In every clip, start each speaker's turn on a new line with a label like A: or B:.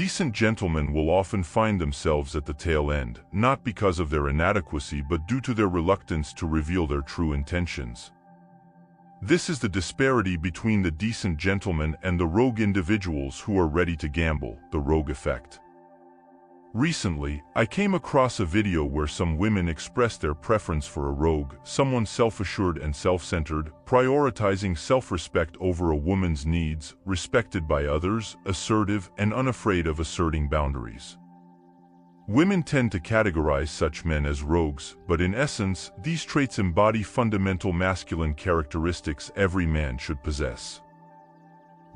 A: Decent gentlemen will often find themselves at the tail end, not because of their inadequacy but due to their reluctance to reveal their true intentions. This is the disparity between the decent gentlemen and the rogue individuals who are ready to gamble, the rogue effect. Recently, I came across a video where some women expressed their preference for a rogue, someone self-assured and self-centered, prioritizing self-respect over a woman's needs, respected by others, assertive, and unafraid of asserting boundaries. Women tend to categorize such men as rogues, but in essence, these traits embody fundamental masculine characteristics every man should possess.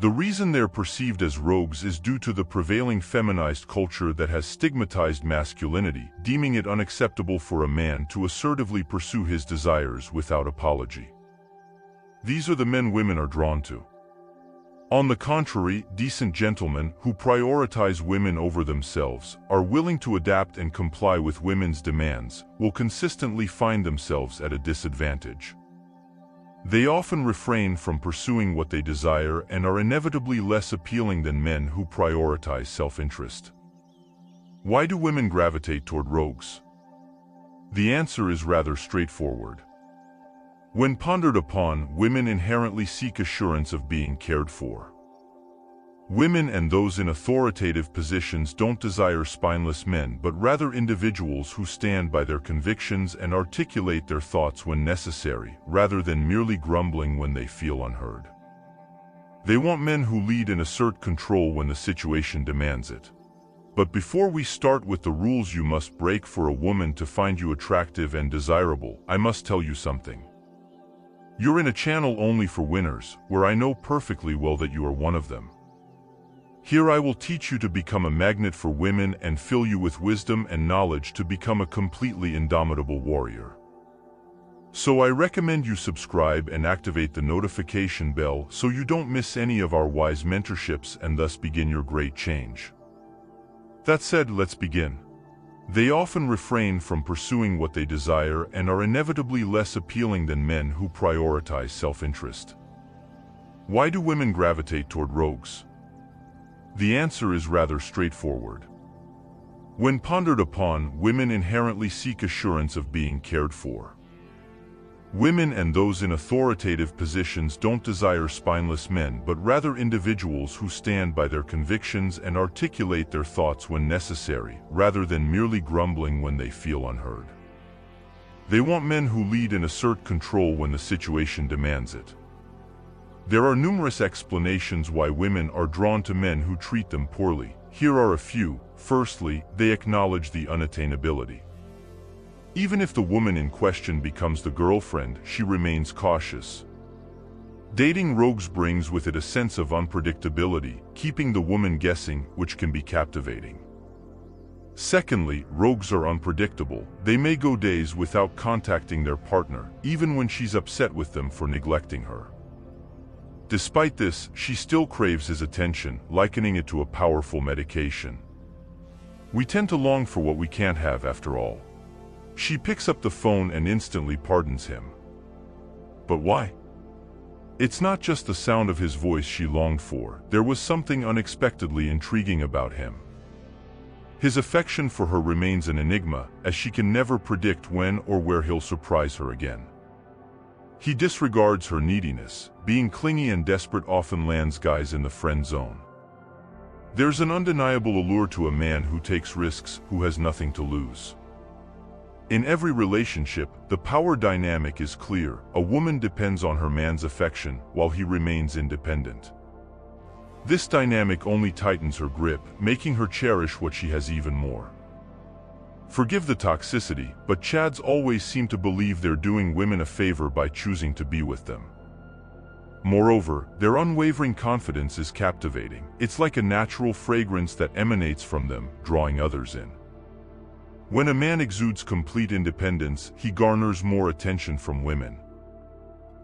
A: The reason they're perceived as rogues is due to the prevailing feminized culture that has stigmatized masculinity, deeming it unacceptable for a man to assertively pursue his desires without apology. These are the men women are drawn to. On the contrary, decent gentlemen, who prioritize women over themselves, are willing to adapt and comply with women's demands, will consistently find themselves at a disadvantage. They often refrain from pursuing what they desire and are inevitably less appealing than men who prioritize self-interest. Why do women gravitate toward rogues? The answer is rather straightforward. When pondered upon, women inherently seek assurance of being cared for. Women and those in authoritative positions don't desire spineless men but rather individuals who stand by their convictions and articulate their thoughts when necessary, rather than merely grumbling when they feel unheard. They want men who lead and assert control when the situation demands it. But before we start with the rules you must break for a woman to find you attractive and desirable, I must tell you something. You're in a channel only for winners, where I know perfectly well that you are one of them. Here I will teach you to become a magnet for women and fill you with wisdom and knowledge to become a completely indomitable warrior. So I recommend you subscribe and activate the notification bell so you don't miss any of our wise mentorships and thus begin your great change. That said, let's begin. They often refrain from pursuing what they desire and are inevitably less appealing than men who prioritize self-interest. Why do women gravitate toward rogues? The answer is rather straightforward. When pondered upon, women inherently seek assurance of being cared for. Women and those in authoritative positions don't desire spineless men but rather individuals who stand by their convictions and articulate their thoughts when necessary, rather than merely grumbling when they feel unheard. They want men who lead and assert control when the situation demands it. There are numerous explanations why women are drawn to men who treat them poorly. Here are a few. Firstly, they acknowledge the unattainability. Even if the woman in question becomes the girlfriend, she remains cautious. Dating rogues brings with it a sense of unpredictability, keeping the woman guessing, which can be captivating. Secondly, rogues are unpredictable. They may go days without contacting their partner, even when she's upset with them for neglecting her. Despite this, she still craves his attention, likening it to a powerful medication. We tend to long for what we can't have after all. She picks up the phone and instantly pardons him. But why? It's not just the sound of his voice she longed for. There was something unexpectedly intriguing about him. His affection for her remains an enigma, as she can never predict when or where he'll surprise her again. He disregards her neediness. Being clingy and desperate often lands guys in the friend zone. There's an undeniable allure to a man who takes risks, who has nothing to lose. In every relationship, the power dynamic is clear. A woman depends on her man's affection, while he remains independent. This dynamic only tightens her grip, making her cherish what she has even more. Forgive the toxicity, but Chads always seem to believe they're doing women a favor by choosing to be with them. Moreover, their unwavering confidence is captivating. It's like a natural fragrance that emanates from them, drawing others in. When a man exudes complete independence, he garners more attention from women.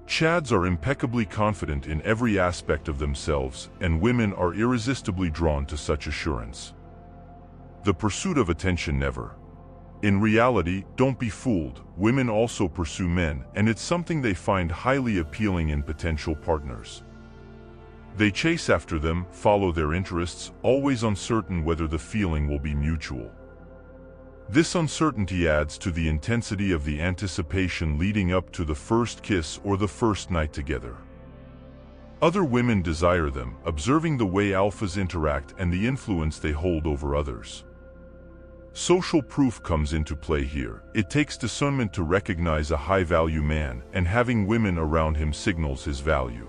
A: Chads are impeccably confident in every aspect of themselves, and women are irresistibly drawn to such assurance. The pursuit of attention never. In reality, don't be fooled, women also pursue men, and it's something they find highly appealing in potential partners. They chase after them, follow their interests, always uncertain whether the feeling will be mutual. This uncertainty adds to the intensity of the anticipation leading up to the first kiss or the first night together. Other women desire them, observing the way alphas interact and the influence they hold over others. Social proof comes into play here. It takes discernment to recognize a high-value man, and having women around him signals his value.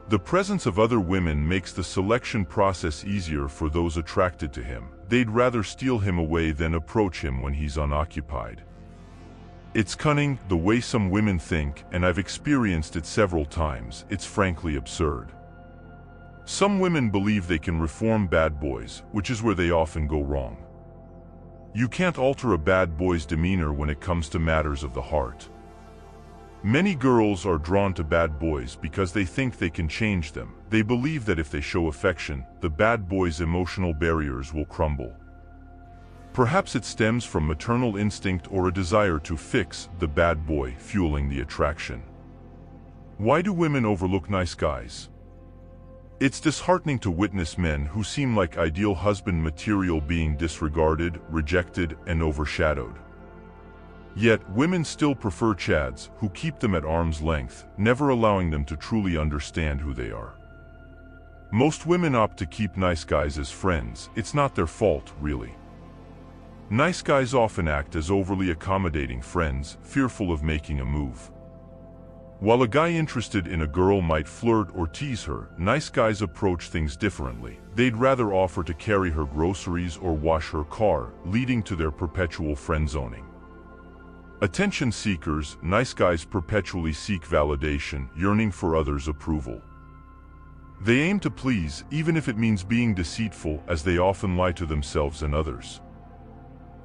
A: The presence of other women makes the selection process easier for those attracted to him. They'd rather steal him away than approach him when he's unoccupied. It's cunning, the way some women think, and I've experienced it several times. It's frankly absurd. Some women believe they can reform bad boys, which is where they often go wrong. You can't alter a bad boy's demeanor when it comes to matters of the heart. Many girls are drawn to bad boys because they think they can change them. They believe that if they show affection, the bad boy's emotional barriers will crumble. Perhaps it stems from maternal instinct or a desire to fix the bad boy, fueling the attraction. Why do women overlook nice guys? It's disheartening to witness men who seem like ideal husband material being disregarded, rejected, and overshadowed. Yet, women still prefer chads who keep them at arm's length, never allowing them to truly understand who they are. Most women opt to keep nice guys as friends. It's not their fault, really. Nice guys often act as overly accommodating friends, fearful of making a move. While a guy interested in a girl might flirt or tease her, nice guys approach things differently. They'd rather offer to carry her groceries or wash her car, leading to their perpetual friend-zoning. Attention seekers, nice guys perpetually seek validation, yearning for others' approval. They aim to please, even if it means being deceitful, as they often lie to themselves and others.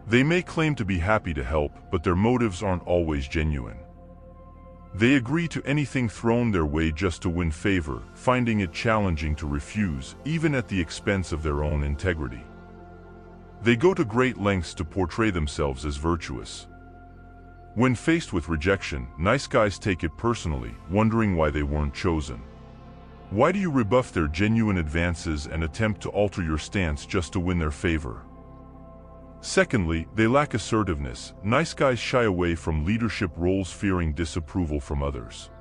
A: They may claim to be happy to help, but their motives aren't always genuine. They agree to anything thrown their way just to win favor, finding it challenging to refuse, even at the expense of their own integrity. They go to great lengths to portray themselves as virtuous. When faced with rejection, nice guys take it personally, wondering why they weren't chosen. Why do you rebuff their genuine advances and attempt to alter your stance just to win their favor? Secondly, they lack assertiveness. Nice guys shy away from leadership roles, fearing disapproval from others.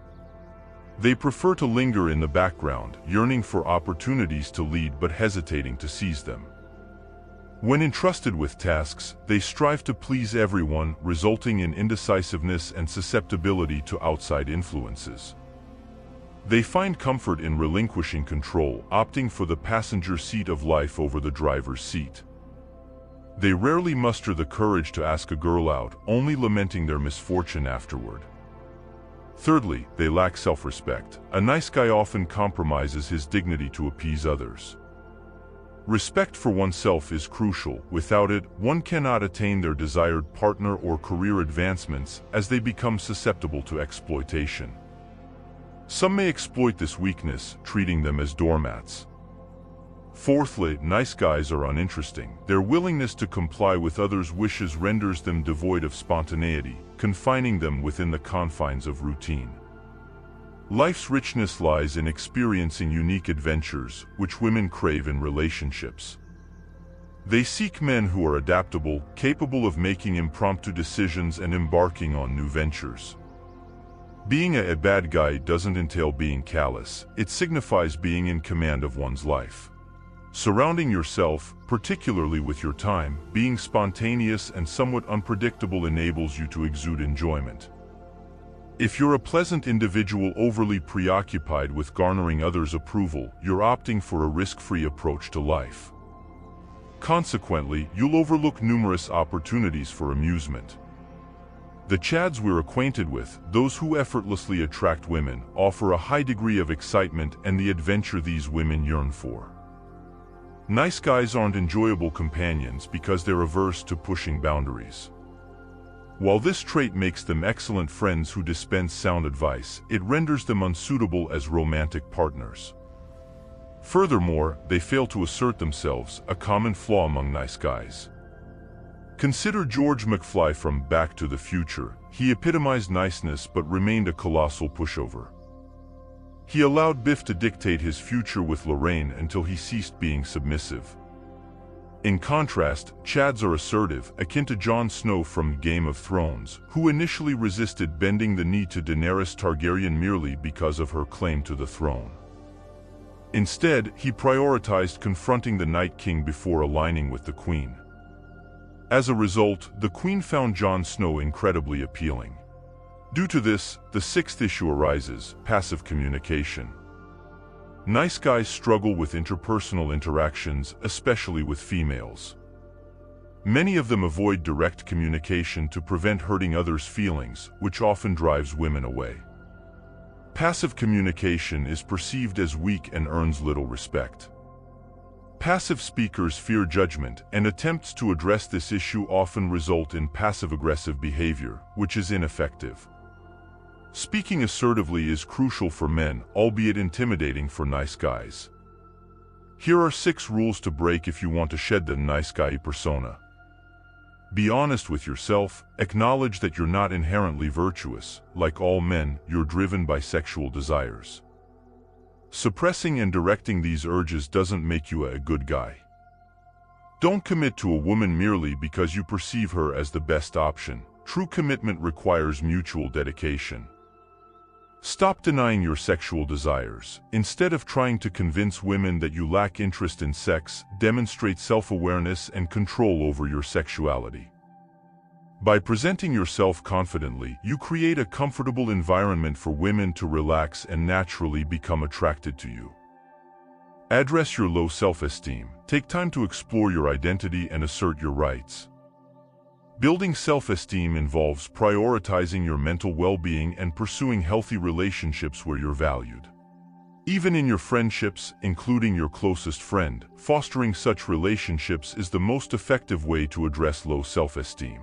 A: They prefer to linger in the background, yearning for opportunities to lead but hesitating to seize them. When entrusted with tasks, they strive to please everyone, resulting in indecisiveness and susceptibility to outside influences. They find comfort in relinquishing control, opting for the passenger seat of life over the driver's seat. They rarely muster the courage to ask a girl out, only lamenting their misfortune afterward. Thirdly, they lack self-respect. A nice guy often compromises his dignity to appease others. Respect for oneself is crucial. Without it, one cannot attain their desired partner or career advancements, as they become susceptible to exploitation. Some may exploit this weakness, treating them as doormats. Fourthly, nice guys are uninteresting. Their willingness to comply with others' wishes renders them devoid of spontaneity, confining them within the confines of routine. Life's richness lies in experiencing unique adventures, which women crave in relationships. They seek men who are adaptable, capable of making impromptu decisions and embarking on new ventures. Being a bad guy doesn't entail being callous. It signifies being in command of one's life. Surrounding yourself, particularly with your time, being spontaneous and somewhat unpredictable enables you to exude enjoyment. If you're a pleasant individual overly preoccupied with garnering others' approval, you're opting for a risk-free approach to life. Consequently, you'll overlook numerous opportunities for amusement. The chads we're acquainted with, those who effortlessly attract women, offer a high degree of excitement and the adventure these women yearn for. Nice guys aren't enjoyable companions because they're averse to pushing boundaries. While this trait makes them excellent friends who dispense sound advice, it renders them unsuitable as romantic partners. Furthermore, they fail to assert themselves, a common flaw among nice guys. Consider George McFly from Back to the Future. He epitomized niceness but remained a colossal pushover. He allowed Biff to dictate his future with Lorraine until he ceased being submissive. In contrast, Chads are assertive, akin to Jon Snow from Game of Thrones, who initially resisted bending the knee to Daenerys Targaryen merely because of her claim to the throne. Instead, he prioritized confronting the Night King before aligning with the Queen. As a result, the Queen found Jon Snow incredibly appealing. Due to this, the sixth issue arises: passive communication. Nice guys struggle with interpersonal interactions, especially with females. Many of them avoid direct communication to prevent hurting others' feelings, which often drives women away. Passive communication is perceived as weak and earns little respect. Passive speakers fear judgment, and attempts to address this issue often result in passive-aggressive behavior, which is ineffective. Speaking assertively is crucial for men, albeit intimidating for nice guys. Here are 6 rules to break if you want to shed the nice guy persona. Be honest with yourself. Acknowledge that you're not inherently virtuous. Like all men, you're driven by sexual desires. Suppressing and directing these urges doesn't make you a good guy. Don't commit to a woman merely because you perceive her as the best option. True commitment requires mutual dedication. Stop denying your sexual desires. Instead of trying to convince women that you lack interest in sex, demonstrate self-awareness and control over your sexuality. By presenting yourself confidently, you create a comfortable environment for women to relax and naturally become attracted to you. Address your low self-esteem. Take time to explore your identity and assert your rights. Building self-esteem involves prioritizing your mental well-being and pursuing healthy relationships where you're valued. Even in your friendships, including your closest friend, fostering such relationships is the most effective way to address low self-esteem.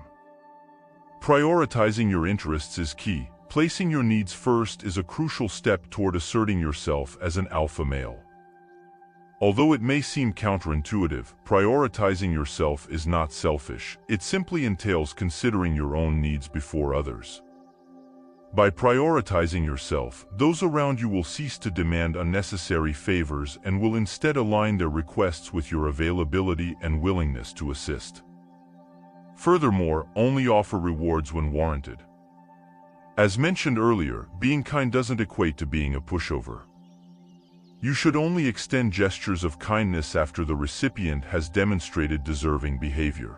A: Prioritizing your interests is key. Placing your needs first is a crucial step toward asserting yourself as an alpha male. Although it may seem counterintuitive, prioritizing yourself is not selfish. It simply entails considering your own needs before others. By prioritizing yourself, those around you will cease to demand unnecessary favors and will instead align their requests with your availability and willingness to assist. Furthermore, only offer rewards when warranted. As mentioned earlier, being kind doesn't equate to being a pushover. You should only extend gestures of kindness after the recipient has demonstrated deserving behavior.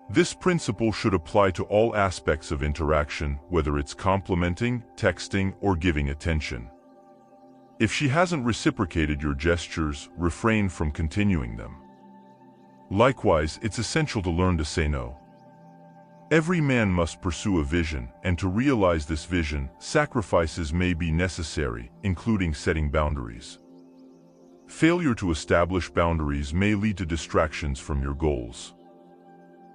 A: This principle should apply to all aspects of interaction, whether it's complimenting, texting, or giving attention. If she hasn't reciprocated your gestures, refrain from continuing them. Likewise, it's essential to learn to say no. Every man must pursue a vision, and to realize this vision, sacrifices may be necessary, including setting boundaries. Failure to establish boundaries may lead to distractions from your goals.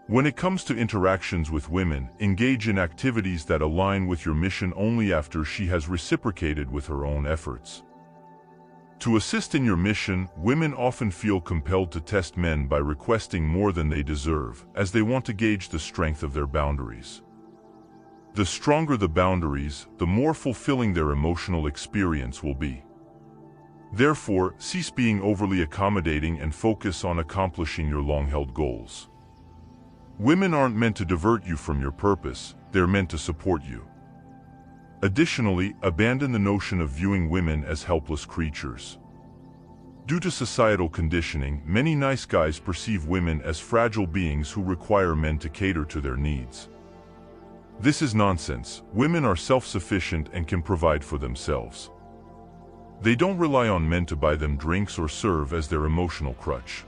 A: When it comes to interactions with women, engage in activities that align with your mission only after she has reciprocated with her own efforts. To assist in your mission, women often feel compelled to test men by requesting more than they deserve, as they want to gauge the strength of their boundaries. The stronger the boundaries, the more fulfilling their emotional experience will be. Therefore, cease being overly accommodating and focus on accomplishing your long-held goals. Women aren't meant to divert you from your purpose, they're meant to support you. Additionally, abandon the notion of viewing women as helpless creatures. Due to societal conditioning, many nice guys perceive women as fragile beings who require men to cater to their needs. This is nonsense. Women are self-sufficient and can provide for themselves. They don't rely on men to buy them drinks or serve as their emotional crutch.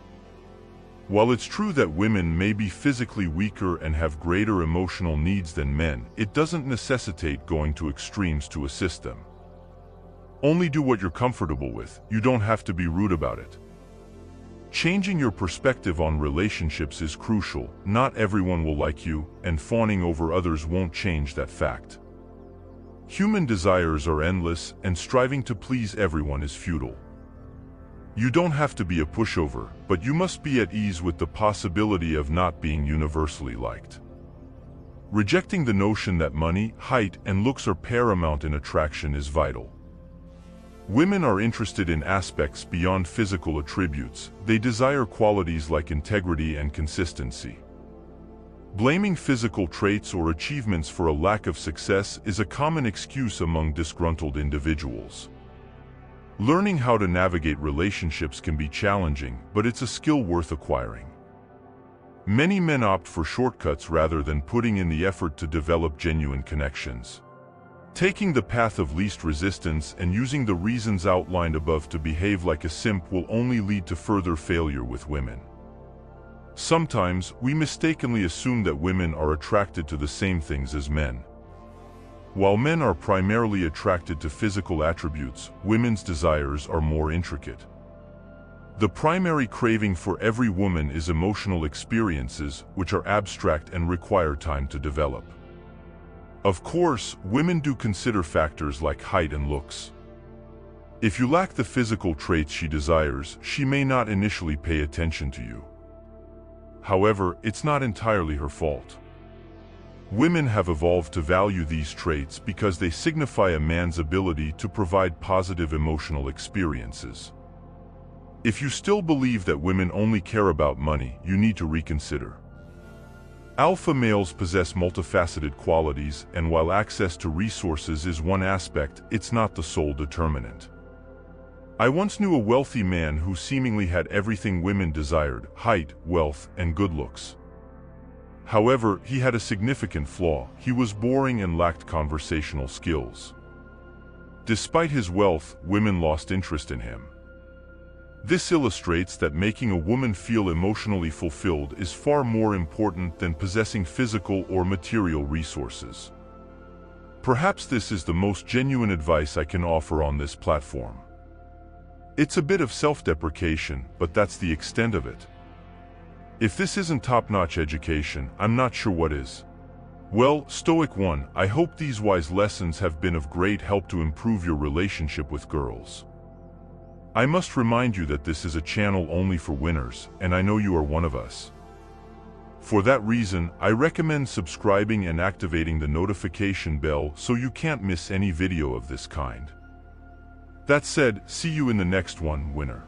A: While it's true that women may be physically weaker and have greater emotional needs than men, it doesn't necessitate going to extremes to assist them. Only do what you're comfortable with. You don't have to be rude about it. Changing your perspective on relationships is crucial. Not everyone will like you, and fawning over others won't change that fact. Human desires are endless, and striving to please everyone is futile. You don't have to be a pushover, but you must be at ease with the possibility of not being universally liked. Rejecting the notion that money, height, and looks are paramount in attraction is vital. Women are interested in aspects beyond physical attributes. They desire qualities like integrity and consistency. Blaming physical traits or achievements for a lack of success is a common excuse among disgruntled individuals. Learning how to navigate relationships can be challenging, but it's a skill worth acquiring. Many men opt for shortcuts rather than putting in the effort to develop genuine connections. Taking the path of least resistance and using the reasons outlined above to behave like a simp will only lead to further failure with women. Sometimes, we mistakenly assume that women are attracted to the same things as men. While men are primarily attracted to physical attributes, women's desires are more intricate. The primary craving for every woman is emotional experiences, which are abstract and require time to develop. Of course, women do consider factors like height and looks. If you lack the physical traits she desires, she may not initially pay attention to you. However, it's not entirely her fault. Women have evolved to value these traits because they signify a man's ability to provide positive emotional experiences. If you still believe that women only care about money, you need to reconsider. Alpha males possess multifaceted qualities, and while access to resources is one aspect, it's not the sole determinant. I once knew a wealthy man who seemingly had everything women desired: height, wealth, and good looks. However, he had a significant flaw: he was boring and lacked conversational skills. Despite his wealth, women lost interest in him. This illustrates that making a woman feel emotionally fulfilled is far more important than possessing physical or material resources. Perhaps this is the most genuine advice I can offer on this platform. It's a bit of self-deprecation, but that's the extent of it. If this isn't top-notch education, I'm not sure what is. Well, Stoic One, I hope these wise lessons have been of great help to improve your relationship with girls. I must remind you that this is a channel only for winners, and I know you are one of us. For that reason, I recommend subscribing and activating the notification bell so you can't miss any video of this kind. That said, see you in the next one, winner.